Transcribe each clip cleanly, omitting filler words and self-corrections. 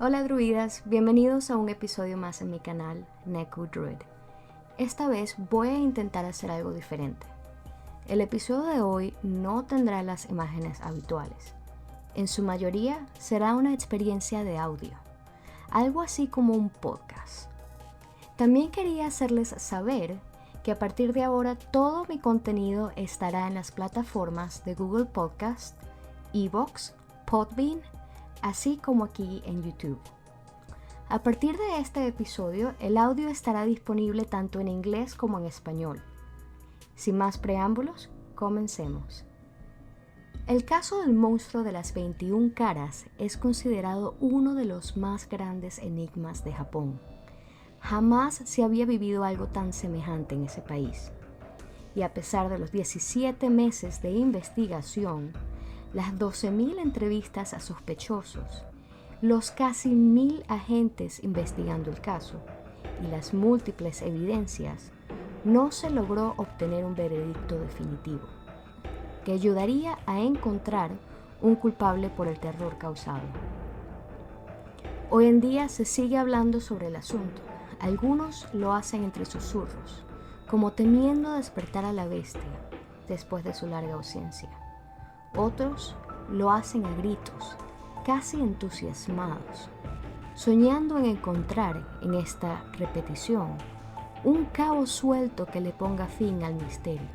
Hola druidas, bienvenidos a un episodio más en mi canal Neku Druid. Esta vez voy a intentar hacer algo diferente. El episodio de hoy no tendrá las imágenes habituales. En su mayoría será una experiencia de audio, algo así como un podcast. También quería hacerles saber que a partir de ahora todo mi contenido estará en las plataformas de Google Podcast, Evox, Podbean, así como aquí en YouTube. A partir de este episodio, el audio estará disponible tanto en inglés como en español. Sin más preámbulos, comencemos. El caso del monstruo de las 21 caras es considerado uno de los más grandes enigmas de Japón. Jamás se había vivido algo tan semejante en ese país. Y a pesar de los 17 meses de investigación, las 12.000 entrevistas a sospechosos, los casi 1.000 agentes investigando el caso y las múltiples evidencias, no se logró obtener un veredicto definitivo, que ayudaría a encontrar un culpable por el terror causado. Hoy en día se sigue hablando sobre el asunto. Algunos lo hacen entre susurros, como temiendo despertar a la bestia después de su larga ausencia. Otros lo hacen a gritos, casi entusiasmados, soñando en encontrar en esta repetición un cabo suelto que le ponga fin al misterio.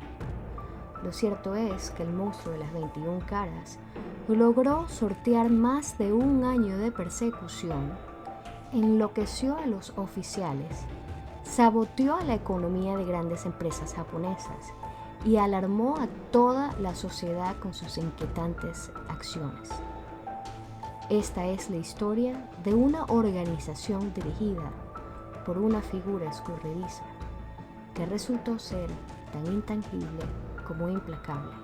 Lo cierto es que el monstruo de las 21 caras logró sortear más de un año de persecución, enloqueció a los oficiales, saboteó a la economía de grandes empresas japonesas y alarmó a toda la sociedad con sus inquietantes acciones. Esta es la historia de una organización dirigida por una figura escurridiza que resultó ser tan intangible como implacable.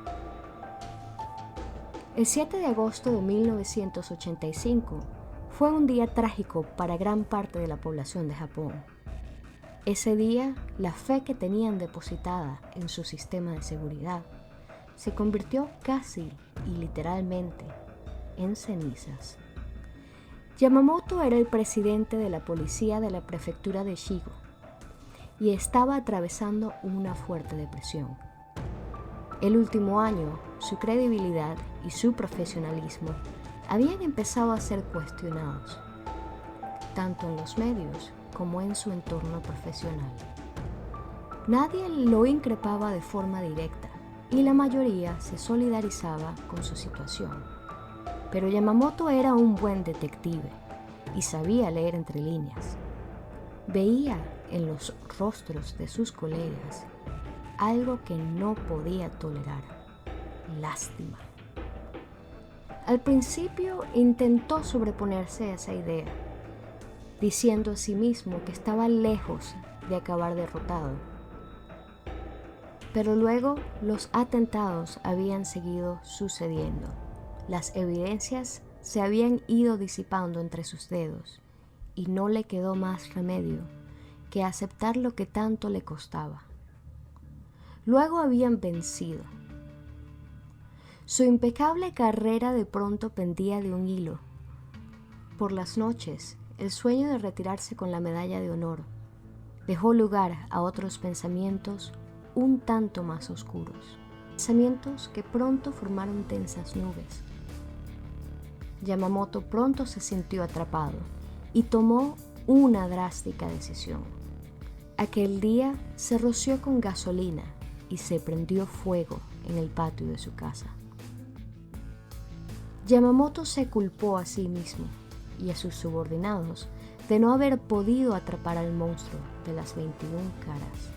El 7 de agosto de 1985 fue un día trágico para gran parte de la población de Japón. Ese día, la fe que tenían depositada en su sistema de seguridad se convirtió casi y literalmente en cenizas. Yamamoto era el presidente de la policía de la prefectura de Shigo y estaba atravesando una fuerte depresión. El último año, su credibilidad y su profesionalismo habían empezado a ser cuestionados, tanto en los medios como en su entorno profesional. Nadie lo increpaba de forma directa y la mayoría se solidarizaba con su situación. Pero Yamamoto era un buen detective y sabía leer entre líneas. Veía en los rostros de sus colegas algo que no podía tolerar: lástima. Al principio intentó sobreponerse a esa idea, diciendo a sí mismo que estaba lejos de acabar derrotado. Pero luego los atentados habían seguido sucediendo. Las evidencias se habían ido disipando entre sus dedos y no le quedó más remedio que aceptar lo que tanto le costaba. Luego habían vencido. Su impecable carrera de pronto pendía de un hilo. Por las noches, el sueño de retirarse con la medalla de honor dejó lugar a otros pensamientos un tanto más oscuros, pensamientos que pronto formaron tensas nubes. Yamamoto pronto se sintió atrapado y tomó una drástica decisión. Aquel día se roció con gasolina y se prendió fuego en el patio de su casa. Yamamoto se culpó a sí mismo y a sus subordinados de no haber podido atrapar al monstruo de las 21 caras.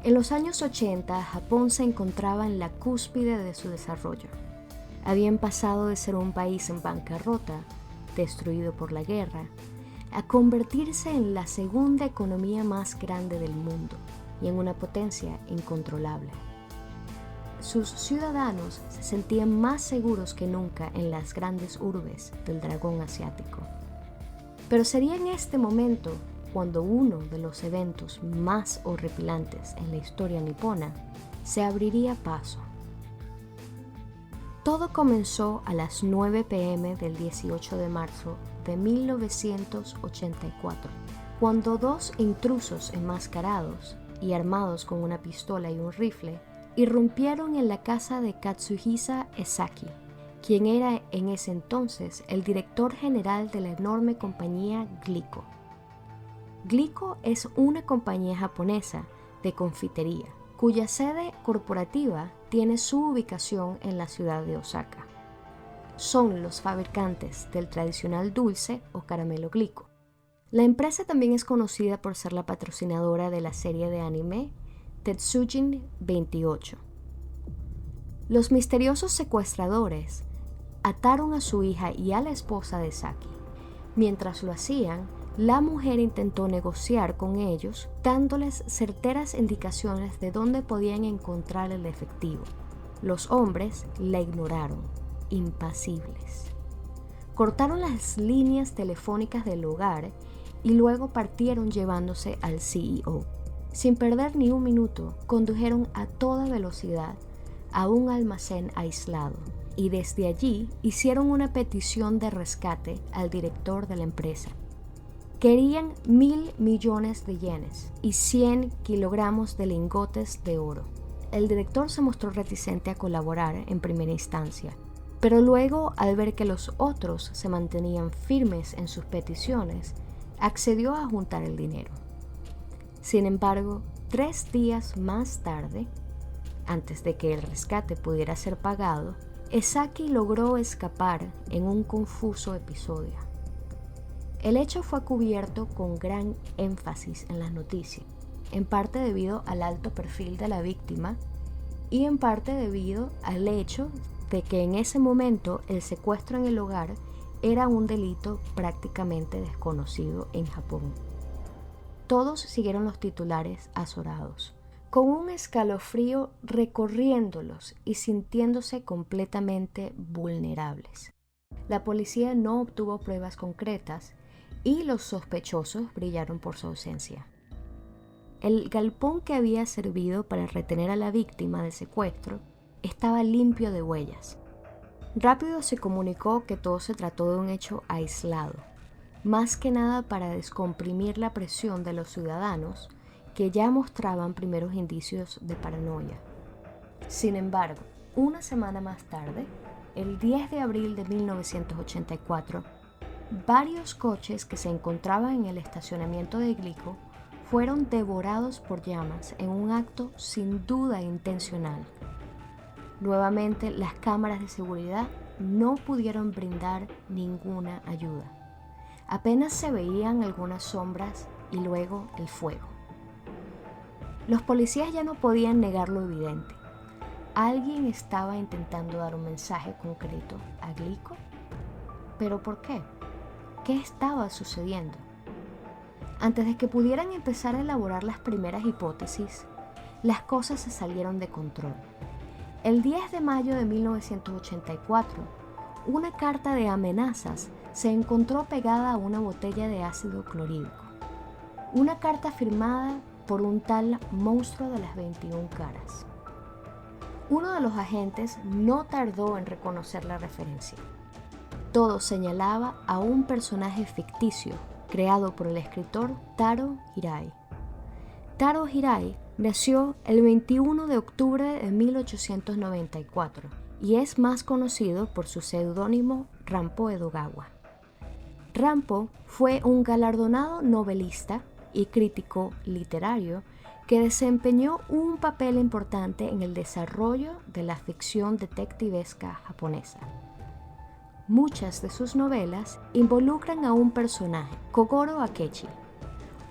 En los años 80, Japón se encontraba en la cúspide de su desarrollo. Habían pasado de ser un país en bancarrota, destruido por la guerra, a convertirse en la segunda economía más grande del mundo y en una potencia incontrolable. Sus ciudadanos se sentían más seguros que nunca en las grandes urbes del dragón asiático. Pero sería en este momento cuando uno de los eventos más horripilantes en la historia nipona se abriría paso. Todo comenzó a las 9 p.m. del 18 de marzo de 1984, cuando dos intrusos enmascarados y armados con una pistola y un rifle irrumpieron en la casa de Katsuhisa Esaki, quien era en ese entonces el director general de la enorme compañía Glico. Glico es una compañía japonesa de confitería, cuya sede corporativa tiene su ubicación en la ciudad de Osaka. Son los fabricantes del tradicional dulce o caramelo Glico. La empresa también es conocida por ser la patrocinadora de la serie de anime Tetsujin 28. Los misteriosos secuestradores ataron a su hija y a la esposa de Saki. Mientras lo hacían, la mujer intentó negociar con ellos, dándoles certeras indicaciones de dónde podían encontrar el efectivo. Los hombres la ignoraron, impasibles. Cortaron las líneas telefónicas del hogar y luego partieron llevándose al CEO. Sin perder ni un minuto, condujeron a toda velocidad a un almacén aislado y desde allí hicieron una petición de rescate al director de la empresa. Querían 1.000 millones de yenes y 100 kilogramos de lingotes de oro. El director se mostró reticente a colaborar en primera instancia, pero luego, al ver que los otros se mantenían firmes en sus peticiones, accedió a juntar el dinero. Sin embargo, 3 días más tarde, antes de que el rescate pudiera ser pagado, Esaki logró escapar en un confuso episodio. El hecho fue cubierto con gran énfasis en las noticias, en parte debido al alto perfil de la víctima y en parte debido al hecho de que en ese momento el secuestro en el hogar era un delito prácticamente desconocido en Japón. Todos siguieron los titulares azorados, con un escalofrío recorriéndolos y sintiéndose completamente vulnerables. La policía no obtuvo pruebas concretas y los sospechosos brillaron por su ausencia. El galpón que había servido para retener a la víctima del secuestro estaba limpio de huellas. Rápido se comunicó que todo se trató de un hecho aislado, más que nada para descomprimir la presión de los ciudadanos que ya mostraban primeros indicios de paranoia. Sin embargo, una semana más tarde, el 10 de abril de 1984, varios coches que se encontraban en el estacionamiento de Glico fueron devorados por llamas en un acto sin duda intencional. Nuevamente, las cámaras de seguridad no pudieron brindar ninguna ayuda. Apenas se veían algunas sombras y luego el fuego. Los policías ya no podían negar lo evidente. Alguien estaba intentando dar un mensaje concreto a Glico. ¿Pero por qué? ¿Qué estaba sucediendo? Antes de que pudieran empezar a elaborar las primeras hipótesis, las cosas se salieron de control. El 10 de mayo de 1984, una carta de amenazas se encontró pegada a una botella de ácido clorhídrico. Una carta firmada por un tal monstruo de las 21 caras. Uno de los agentes no tardó en reconocer la referencia. Todo señalaba a un personaje ficticio creado por el escritor Taro Hirai. Taro Hirai nació el 21 de octubre de 1894 y es más conocido por su seudónimo Rampo Edogawa. Rampo fue un galardonado novelista y crítico literario que desempeñó un papel importante en el desarrollo de la ficción detectivesca japonesa. Muchas de sus novelas involucran a un personaje, Kogoro Akechi,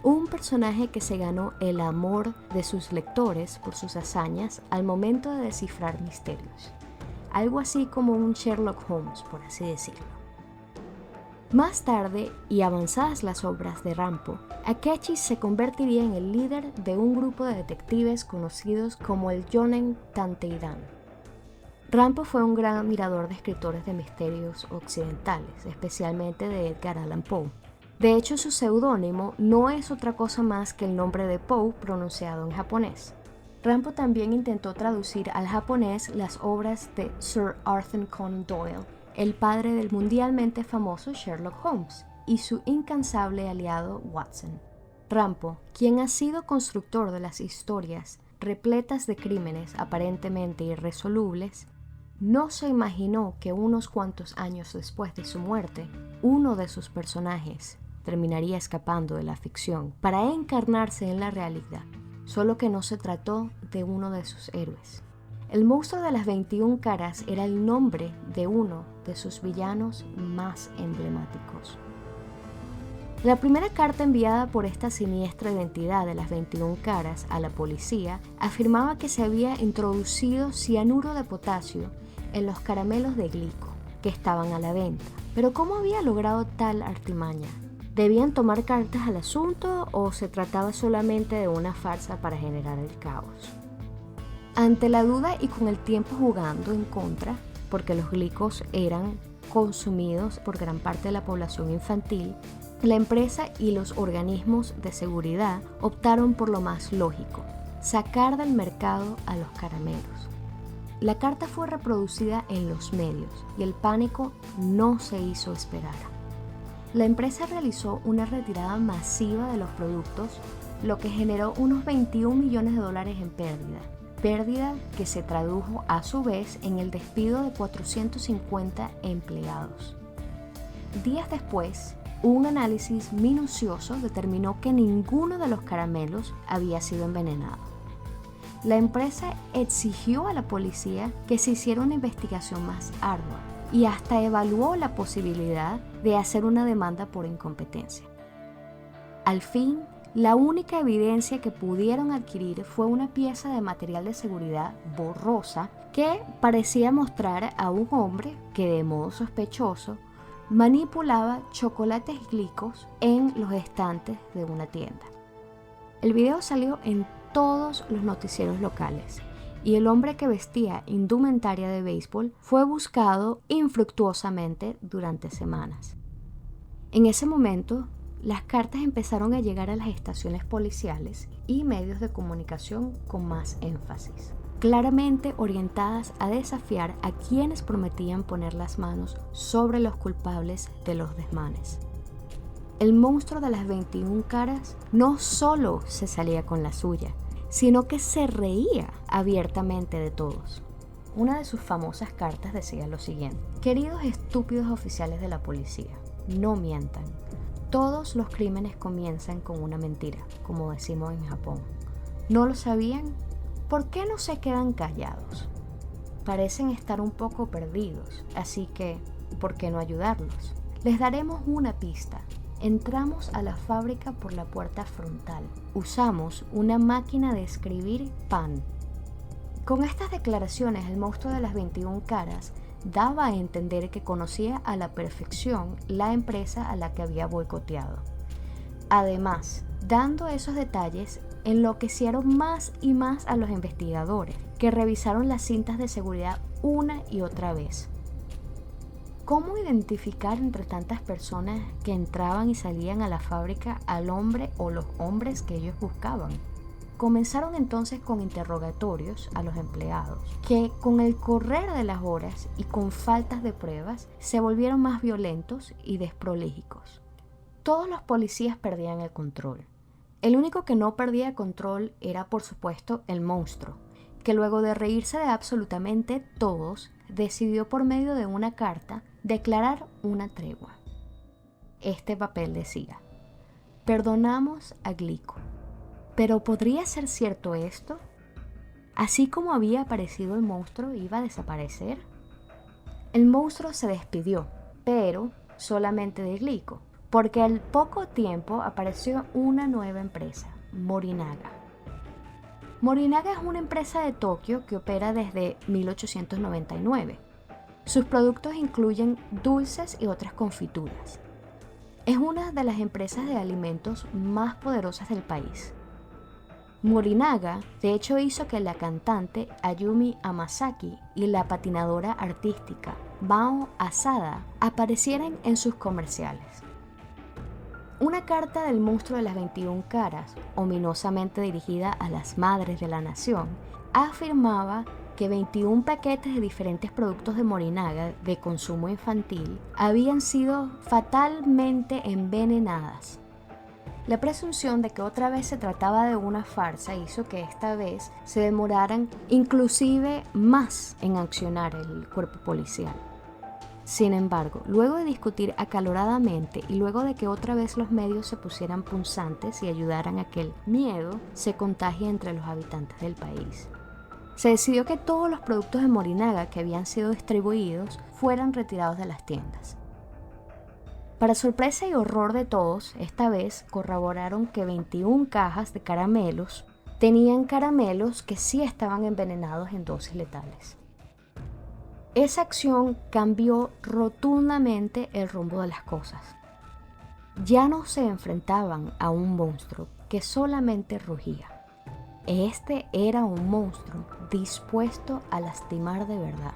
un personaje que se ganó el amor de sus lectores por sus hazañas al momento de descifrar misterios, algo así como un Sherlock Holmes, por así decirlo. Más tarde, y avanzadas las obras de Rampo, Akechi se convertiría en el líder de un grupo de detectives conocidos como el Yonen Tanteidan. Rampo fue un gran admirador de escritores de misterios occidentales, especialmente de Edgar Allan Poe. De hecho, su seudónimo no es otra cosa más que el nombre de Poe pronunciado en japonés. Rampo también intentó traducir al japonés las obras de Sir Arthur Conan Doyle, el padre del mundialmente famoso Sherlock Holmes, y su incansable aliado Watson. Rampo, quien ha sido constructor de las historias repletas de crímenes aparentemente irresolubles, no se imaginó que unos cuantos años después de su muerte, uno de sus personajes terminaría escapando de la ficción para encarnarse en la realidad, solo que no se trató de uno de sus héroes. El monstruo de las 21 caras era el nombre de uno de sus villanos más emblemáticos. La primera carta enviada por esta siniestra identidad de las 21 caras a la policía afirmaba que se había introducido cianuro de potasio en los caramelos de glico que estaban a la venta. Pero ¿cómo había logrado tal artimaña? ¿Debían tomar cartas al asunto o se trataba solamente de una farsa para generar el caos? Ante la duda y con el tiempo jugando en contra, porque los glicos eran consumidos por gran parte de la población infantil, la empresa y los organismos de seguridad optaron por lo más lógico: sacar del mercado a los caramelos. La carta fue reproducida en los medios y el pánico no se hizo esperar. La empresa realizó una retirada masiva de los productos, lo que generó unos $21 millones en pérdida que se tradujo a su vez en el despido de 450 empleados. Días después, un análisis minucioso determinó que ninguno de los caramelos había sido envenenado. La empresa exigió a la policía que se hiciera una investigación más ardua y hasta evaluó la posibilidad de hacer una demanda por incompetencia. Al fin, la única evidencia que pudieron adquirir fue una pieza de material de seguridad borrosa que parecía mostrar a un hombre que, de modo sospechoso, manipulaba chocolates glicos en los estantes de una tienda. El video salió en todos los noticieros locales y el hombre, que vestía indumentaria de béisbol, fue buscado infructuosamente durante semanas. En ese momento, las cartas empezaron a llegar a las estaciones policiales y medios de comunicación con más énfasis, claramente orientadas a desafiar a quienes prometían poner las manos sobre los culpables de los desmanes. El monstruo de las 21 caras no solo se salía con la suya, sino que se reía abiertamente de todos. Una de sus famosas cartas decía lo siguiente: queridos estúpidos oficiales de la policía, no mientan. Todos los crímenes comienzan con una mentira, como decimos en Japón. ¿No lo sabían? ¿Por qué no se quedan callados? Parecen estar un poco perdidos, así que, ¿por qué no ayudarlos? Les daremos una pista. Entramos a la fábrica por la puerta frontal. Usamos una máquina de escribir pan. Con estas declaraciones, el monstruo de las 21 caras daba a entender que conocía a la perfección la empresa a la que había boicoteado. Además, dando esos detalles, enloquecieron más y más a los investigadores, que revisaron las cintas de seguridad una y otra vez. ¿Cómo identificar entre tantas personas que entraban y salían a la fábrica al hombre o los hombres que ellos buscaban? Comenzaron entonces con interrogatorios a los empleados, que con el correr de las horas y con faltas de pruebas se volvieron más violentos y desprolijos. Todos los policías perdían el control. El único que no perdía control era, por supuesto, el monstruo, que luego de reírse de absolutamente todos, decidió por medio de una carta declarar una tregua. Este papel decía: perdonamos a Glico. ¿Pero podría ser cierto esto? ¿Así como había aparecido el monstruo, iba a desaparecer? El monstruo se despidió, pero solamente de Glico, porque al poco tiempo apareció una nueva empresa, Morinaga. Morinaga es una empresa de Tokio que opera desde 1899. Sus productos incluyen dulces y otras confituras. Es una de las empresas de alimentos más poderosas del país. Morinaga, de hecho, hizo que la cantante Ayumi Hamasaki y la patinadora artística Mao Asada aparecieran en sus comerciales. Una carta del monstruo de las 21 caras, ominosamente dirigida a las madres de la nación, afirmaba que 21 paquetes de diferentes productos de Morinaga de consumo infantil habían sido fatalmente envenenadas. La presunción de que otra vez se trataba de una farsa hizo que esta vez se demoraran inclusive más en accionar el cuerpo policial. Sin embargo, luego de discutir acaloradamente y luego de que otra vez los medios se pusieran punzantes y ayudaran a que el miedo se contagie entre los habitantes del país, se decidió que todos los productos de Morinaga que habían sido distribuidos fueran retirados de las tiendas. Para sorpresa y horror de todos, esta vez corroboraron que 21 cajas de caramelos tenían caramelos que sí estaban envenenados en dosis letales. Esa acción cambió rotundamente el rumbo de las cosas. Ya no se enfrentaban a un monstruo que solamente rugía. Este era un monstruo dispuesto a lastimar de verdad.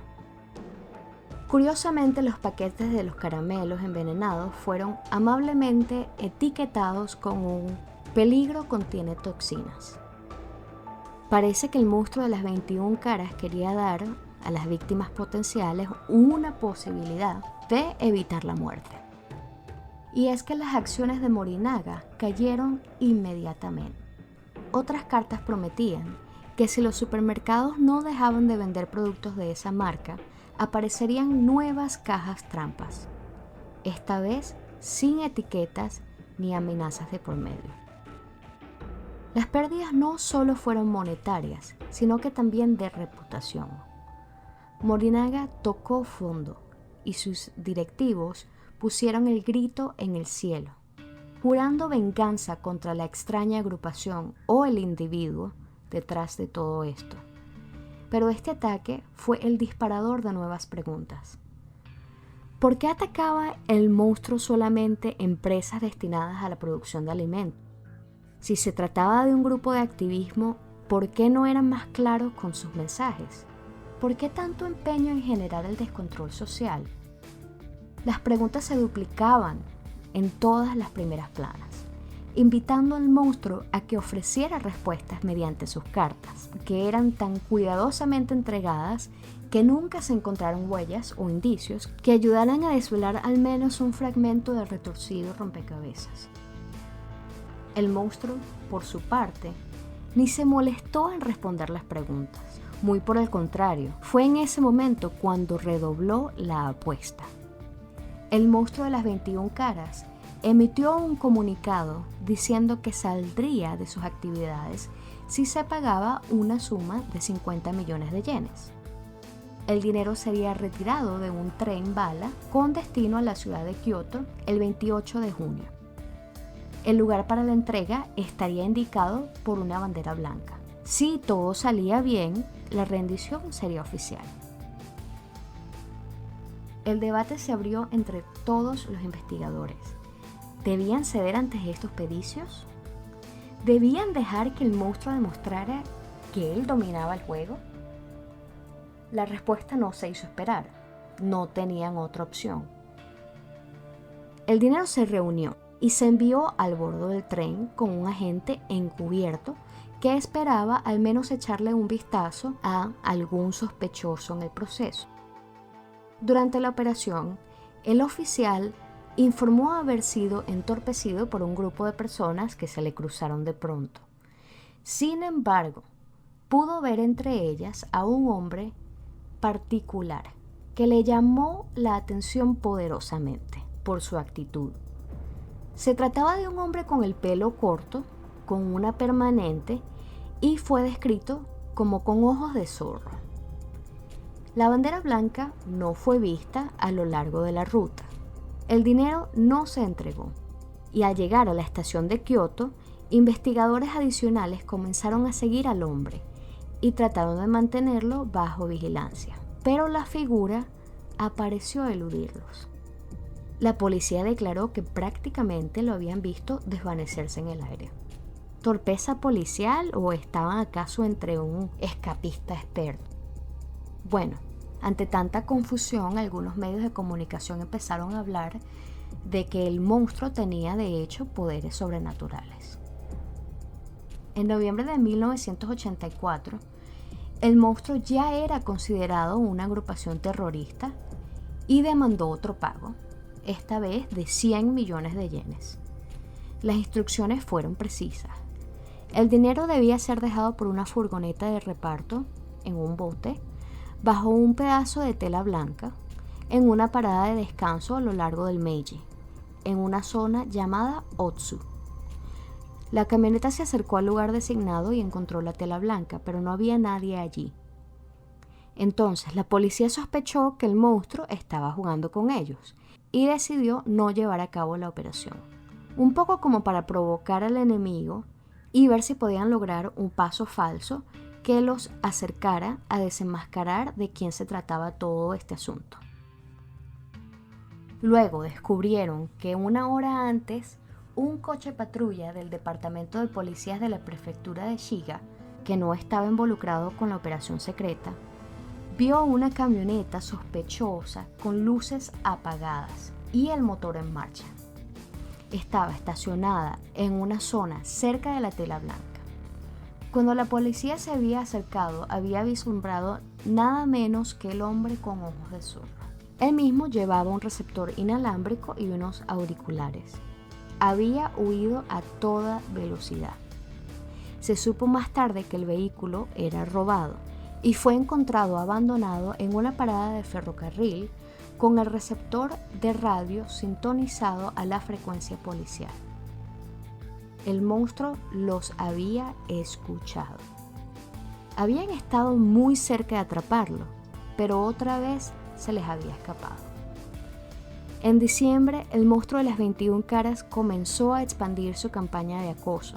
Curiosamente, los paquetes de los caramelos envenenados fueron amablemente etiquetados con un peligro contiene toxinas. Parece que el monstruo de las 21 caras quería dar a las víctimas potenciales una posibilidad de evitar la muerte. Y es que las acciones de Morinaga cayeron inmediatamente. Otras cartas prometían que si los supermercados no dejaban de vender productos de esa marca, aparecerían nuevas cajas trampas, esta vez sin etiquetas ni amenazas de por medio. Las pérdidas no solo fueron monetarias, sino que también de reputación. Morinaga tocó fondo y sus directivos pusieron el grito en el cielo, jurando venganza contra la extraña agrupación o el individuo detrás de todo esto. Pero este ataque fue el disparador de nuevas preguntas. ¿Por qué atacaba el monstruo solamente empresas destinadas a la producción de alimentos? Si se trataba de un grupo de activismo, ¿por qué no eran más claros con sus mensajes? ¿Por qué tanto empeño en generar el descontrol social? Las preguntas se duplicaban en todas las primeras planas, invitando al monstruo a que ofreciera respuestas mediante sus cartas, que eran tan cuidadosamente entregadas que nunca se encontraron huellas o indicios que ayudaran a desvelar al menos un fragmento del retorcido rompecabezas. El monstruo, por su parte, ni se molestó en responder las preguntas. Muy por el contrario, fue en ese momento cuando redobló la apuesta. El monstruo de las 21 caras emitió un comunicado diciendo que saldría de sus actividades si se pagaba una suma de 50 millones de yenes. El dinero sería retirado de un tren bala con destino a la ciudad de Kioto el 28 de junio. El lugar para la entrega estaría indicado por una bandera blanca. Si todo salía bien, la rendición sería oficial. El debate se abrió entre todos los investigadores. ¿Debían ceder ante estos pedicios? ¿Debían dejar que el monstruo demostrara que él dominaba el juego? La respuesta no se hizo esperar. No tenían otra opción. El dinero se reunió y se envió al bordo del tren con un agente encubierto que esperaba al menos echarle un vistazo a algún sospechoso en el proceso. Durante la operación, el oficial informó haber sido entorpecido por un grupo de personas que se le cruzaron de pronto. Sin embargo, pudo ver entre ellas a un hombre particular que le llamó la atención poderosamente por su actitud. Se trataba de un hombre con el pelo corto, con una permanente, y fue descrito como con ojos de zorro. La bandera blanca no fue vista a lo largo de la ruta. El dinero no se entregó, y al llegar a la estación de Kioto, investigadores adicionales comenzaron a seguir al hombre y trataron de mantenerlo bajo vigilancia, pero la figura apareció eludirlos. La policía declaró que prácticamente lo habían visto desvanecerse en el aire. ¿Torpeza policial o estaban acaso entre un escapista experto? Bueno, ante tanta confusión, algunos medios de comunicación empezaron a hablar de que el monstruo tenía de hecho poderes sobrenaturales. En noviembre de 1984, el monstruo ya era considerado una agrupación terrorista y demandó otro pago, esta vez de 100 millones de yenes. Las instrucciones fueron precisas. El dinero debía ser dejado por una furgoneta de reparto en un bote, bajo un pedazo de tela blanca, en una parada de descanso a lo largo del Meiji, en una zona llamada Otsu. La camioneta se acercó al lugar designado y encontró la tela blanca, pero no había nadie allí. Entonces la policía sospechó que el monstruo estaba jugando con ellos y decidió no llevar a cabo la operación, un poco como para provocar al enemigo y ver si podían lograr un paso falso que los acercara a desenmascarar de quién se trataba todo este asunto. Luego descubrieron que una hora antes, un coche patrulla del departamento de policías de la prefectura de Shiga, que no estaba involucrado con la operación secreta, vio una camioneta sospechosa con luces apagadas y el motor en marcha. Estaba estacionada en una zona cerca de la tela blanca. Cuando la policía se había acercado, había vislumbrado nada menos que el hombre con ojos de zorro. Él mismo llevaba un receptor inalámbrico y unos auriculares. Había huido a toda velocidad. Se supo más tarde que el vehículo era robado y fue encontrado abandonado en una parada de ferrocarril con el receptor de radio sintonizado a la frecuencia policial. El monstruo los había escuchado. Habían estado muy cerca de atraparlo, pero otra vez se les había escapado. En diciembre, el monstruo de las 21 caras comenzó a expandir su campaña de acoso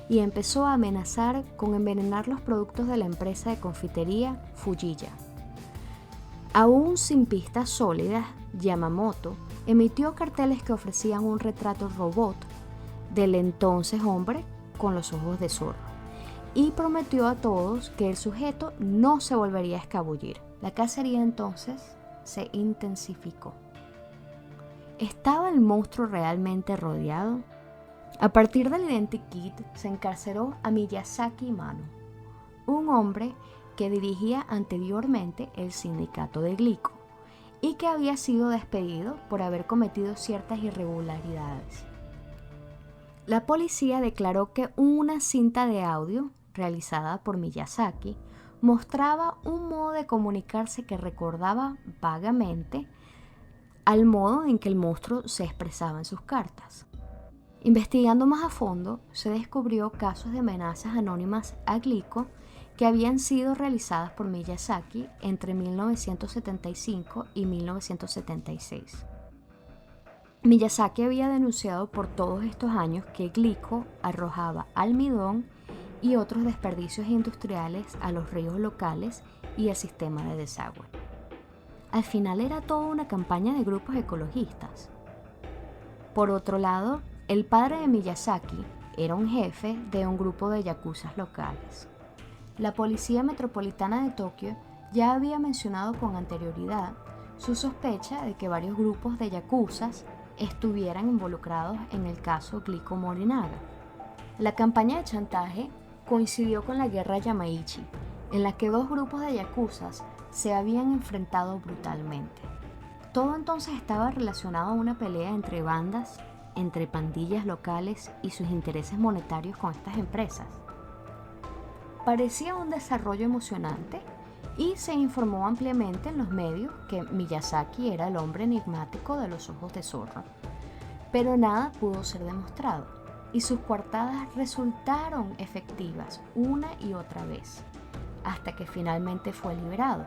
y empezó a amenazar con envenenar los productos de la empresa de confitería Fujiya. Aún sin pistas sólidas, Yamamoto emitió carteles que ofrecían un retrato robot del entonces hombre con los ojos de zorro y prometió a todos que el sujeto no se volvería a escabullir. La cacería entonces se intensificó. ¿Estaba el monstruo realmente rodeado? A partir del identikit se encarceló a Miyazaki Mano, un hombre que dirigía anteriormente el sindicato de Glico y que había sido despedido por haber cometido ciertas irregularidades. La policía declaró que una cinta de audio realizada por Miyazaki mostraba un modo de comunicarse que recordaba vagamente al modo en que el monstruo se expresaba en sus cartas. Investigando más a fondo, se descubrió casos de amenazas anónimas a Glico que habían sido realizadas por Miyazaki entre 1975 y 1976. Miyazaki había denunciado por todos estos años que Glico arrojaba almidón y otros desperdicios industriales a los ríos locales y al sistema de desagüe. Al final era toda una campaña de grupos ecologistas. Por otro lado, el padre de Miyazaki era un jefe de un grupo de yakuzas locales. La Policía Metropolitana de Tokio ya había mencionado con anterioridad su sospecha de que varios grupos de yakuzas estuvieran involucrados en el caso Glico Morinaga. La campaña de chantaje coincidió con la guerra Yamaichi, en la que dos grupos de yakuzas se habían enfrentado brutalmente. Todo entonces estaba relacionado a una pelea entre bandas, entre pandillas locales y sus intereses monetarios con estas empresas. Parecía un desarrollo emocionante y se informó ampliamente en los medios que Miyazaki era el hombre enigmático de los ojos de zorro, pero nada pudo ser demostrado y sus coartadas resultaron efectivas una y otra vez, hasta que finalmente fue liberado.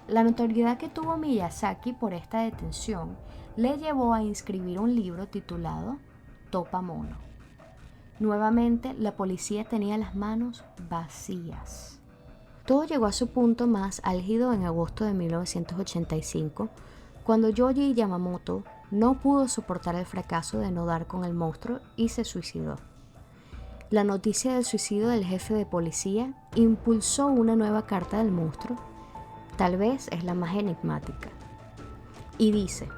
La notoriedad que tuvo Miyazaki por esta detención le llevó a inscribir un libro titulado Topa Mono. Nuevamente, la policía tenía las manos vacías. Todo llegó a su punto más álgido en agosto de 1985, cuando Yoji Yamamoto no pudo soportar el fracaso de no dar con el monstruo y se suicidó. La noticia del suicidio del jefe de policía impulsó una nueva carta del monstruo, tal vez es la más enigmática, y dice: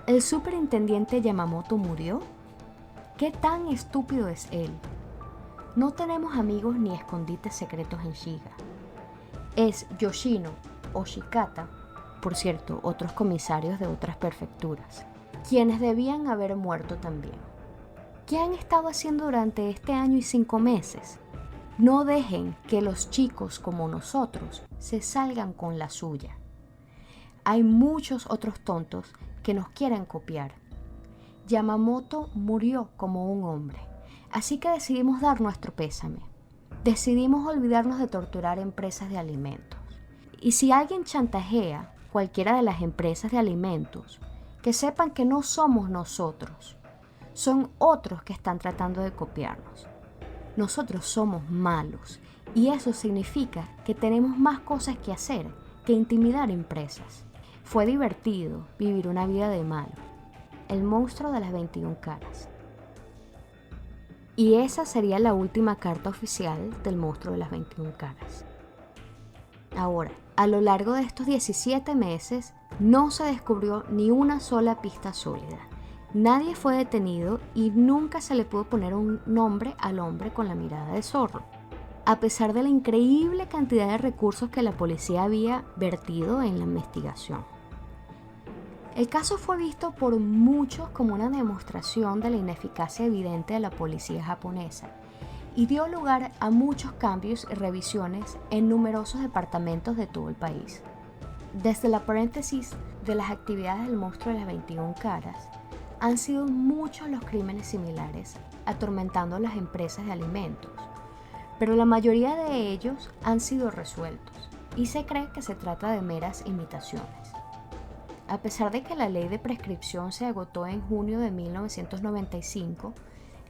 ¿El superintendente Yamamoto murió? ¿Qué tan estúpido es él? No tenemos amigos ni escondites secretos en Shiga. Es Yoshino o Shikata, por cierto, otros comisarios de otras prefecturas, quienes debían haber muerto también. ¿Qué han estado haciendo durante este año y 5 meses? No dejen que los chicos como nosotros se salgan con la suya. Hay muchos otros tontos que nos quieren copiar. Yamamoto murió como un hombre, así que decidimos dar nuestro pésame. Decidimos olvidarnos de torturar empresas de alimentos. Y si alguien chantajea cualquiera de las empresas de alimentos, que sepan que no somos nosotros, son otros que están tratando de copiarnos. Nosotros somos malos y eso significa que tenemos más cosas que hacer que intimidar empresas. Fue divertido vivir una vida de malo. El monstruo de las 21 caras. Y esa sería la última carta oficial del monstruo de las 21 caras. Ahora, a lo largo de estos 17 meses no se descubrió ni una sola pista sólida. Nadie fue detenido y nunca se le pudo poner un nombre al hombre con la mirada de zorro, a pesar de la increíble cantidad de recursos que la policía había vertido en la investigación. El caso fue visto por muchos como una demostración de la ineficacia evidente de la policía japonesa y dio lugar a muchos cambios y revisiones en numerosos departamentos de todo el país. Desde la paréntesis de las actividades del monstruo de las 21 caras, han sido muchos los crímenes similares atormentando a las empresas de alimentos, pero la mayoría de ellos han sido resueltos y se cree que se trata de meras imitaciones. A pesar de que la ley de prescripción se agotó en junio de 1995,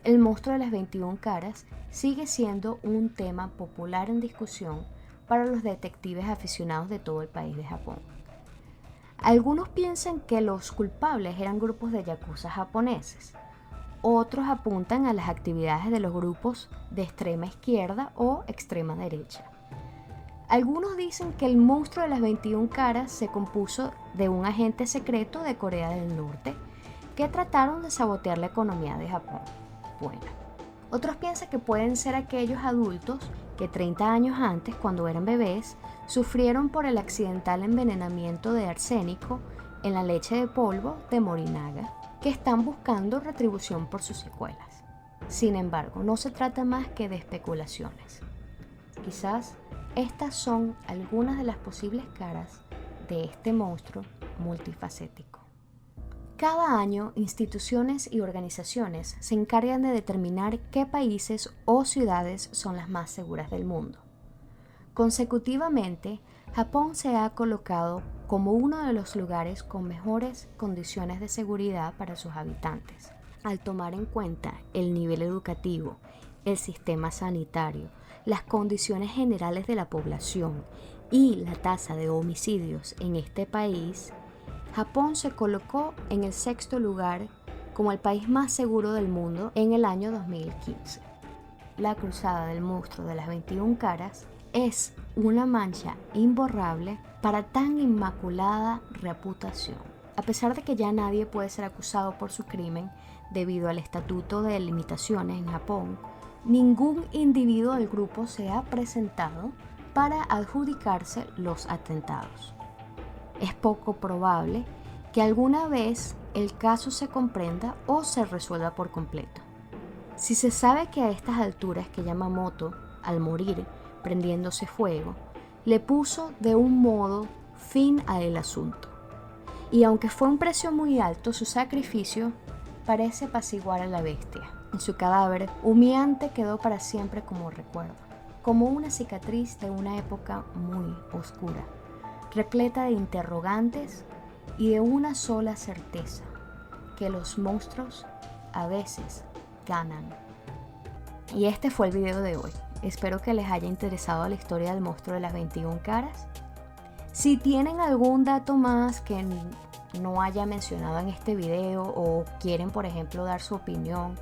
el monstruo de las 21 caras sigue siendo un tema popular en discusión para los detectives aficionados de todo el país de Japón. Algunos piensan que los culpables eran grupos de yakuza japoneses. Otros apuntan a las actividades de los grupos de extrema izquierda o extrema derecha. Algunos dicen que el monstruo de las 21 caras se compuso de un agente secreto de Corea del Norte que trataron de sabotear la economía de Japón. Bueno, otros piensan que pueden ser aquellos adultos que 30 años antes, cuando eran bebés, sufrieron por el accidental envenenamiento de arsénico en la leche de polvo de Morinaga, que están buscando retribución por sus secuelas. Sin embargo, no se trata más que de especulaciones. Quizás estas son algunas de las posibles caras de este monstruo multifacético. Cada año, instituciones y organizaciones se encargan de determinar qué países o ciudades son las más seguras del mundo. Consecutivamente, Japón se ha colocado como uno de los lugares con mejores condiciones de seguridad para sus habitantes, al tomar en cuenta el nivel educativo, el sistema sanitario, las condiciones generales de la población y la tasa de homicidios en este país. Japón se colocó en el 6º lugar como el país más seguro del mundo en el año 2015. La cruzada del monstruo de las 21 caras es una mancha imborrable para tan inmaculada reputación. A pesar de que ya nadie puede ser acusado por su crimen debido al estatuto de limitaciones en Japón, ningún individuo del grupo se ha presentado para adjudicarse los atentados. Es poco probable que alguna vez el caso se comprenda o se resuelva por completo. Si se sabe que a estas alturas que Yamamoto, al morir prendiéndose fuego, le puso de un modo fin al asunto. Y aunque fue un precio muy alto, su sacrificio parece apaciguar a la bestia. En su cadáver, humeante quedó para siempre como recuerdo, como una cicatriz de una época muy oscura, repleta de interrogantes y de una sola certeza, que los monstruos a veces ganan. Y este fue el video de hoy. Espero que les haya interesado la historia del monstruo de las 21 caras. Si tienen algún dato más que no haya mencionado en este video o quieren, por ejemplo, dar su opinión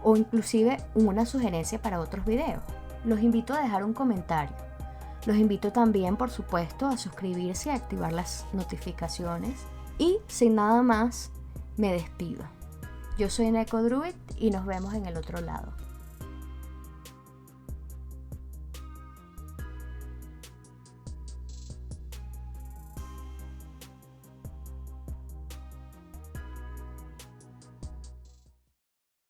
o inclusive una sugerencia para otros videos, los invito a dejar un comentario. Los invito también, por supuesto, a suscribirse y activar las notificaciones. Y sin nada más, me despido. Yo soy Neko Druid y nos vemos en el otro lado.